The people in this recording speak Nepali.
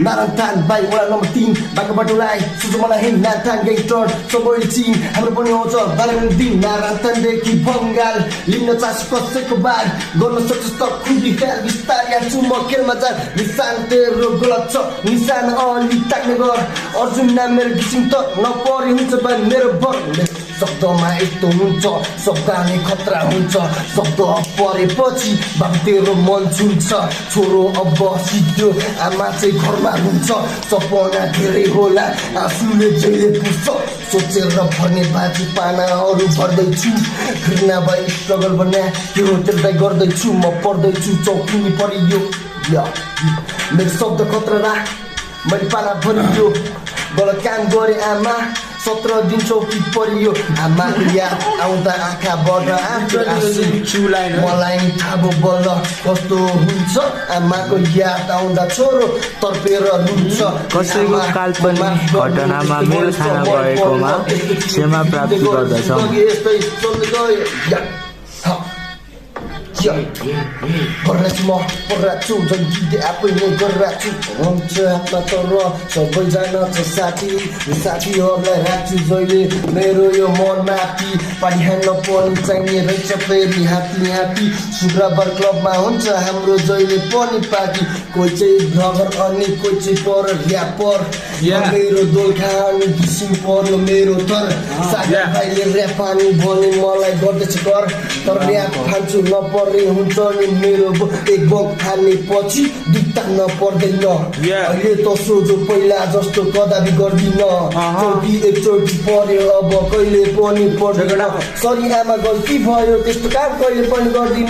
नारायण बाई वडा नम्बर 3 बाटो बाटोलाई सुझो मलाई हिँड नारायण गैटर सबैले चिन हाम्रो पनि आउँछ बाह्र दिन नारायणदेखि बङ्गाल लिन चासो कसैको बार गर्न सक्छस् त खुदी खेल बिस्तार यान्छु म खेलमा जान निशान तेरो गलत छ निशान अलि ताक्ने गर अर्जुन नाम मेरो किसिम त नपरे हुन्छ बा मेरो बर शब्दमा यस्तो हुन्छ शब्दले खतरा हुन्छ शब्द परेपछि बाबु तेरो मन छुन्छ छोरो अब सिक्यो आमा चाहिँ घरमा हुन्छ सपना धेरै होला आँसुले जहिले पुग्छ सोचेर भर्ने बाजी पानाहरू भर्दैछु फिर्ना भई स्ट्रगल बन्या त्यो त्यसलाई गर्दैछु म पढ्दैछु चौकिनी परियो मेरो शब्द खतरा राख मैले पाना भरियो गलत काम गरे आमा 17 दिन चौकी परियो आमाको याद आउँदा आँखाबाट आँसु मलाई थाहा बल्ल कस्तो हुन्छ आमाको याद आउँदा छोरो तर्पेर रुन्छ कसैको काल्पनिक घटनामा मेल खाना भएकोमा क्षमा प्राप्ति गर्दछौँ गरिरहेछु म पढिरहेछु छु गीत आफै नै गरिरहेछु हुन्छ हातमा तर सबैजना छ साथीहरूलाई राख्छु जहिले मेरो यो मन माथि पानी हान्न पनि चाहिने रहेछ फेरि हात्ती शुक्रबार क्लबमा हुन्छ हाम्रो जहिले पनि पार्टी कोही चाहिँ भ्लगर अनि कोही चाहिँ पर ऱ्यापर मेरो दोलखा अनि किसिम पर्यो मेरो तर साथीभाइले ऱ्याप पानी भने मलाई गर्दैछ कर तर ऱ्याप खान्छु नपर्ने हुन्छ नि मेरो एक बग खाने पछि दिक्ता नपर्दैन अहिले त सोझो पहिला जस्तो कदापि गर्दिन चौकी एकचोटि पर्यो अब कहिले पनि पर्दैन सरी आमा गल्ती भयो त्यस्तो काम कहिले पनि गर्दिन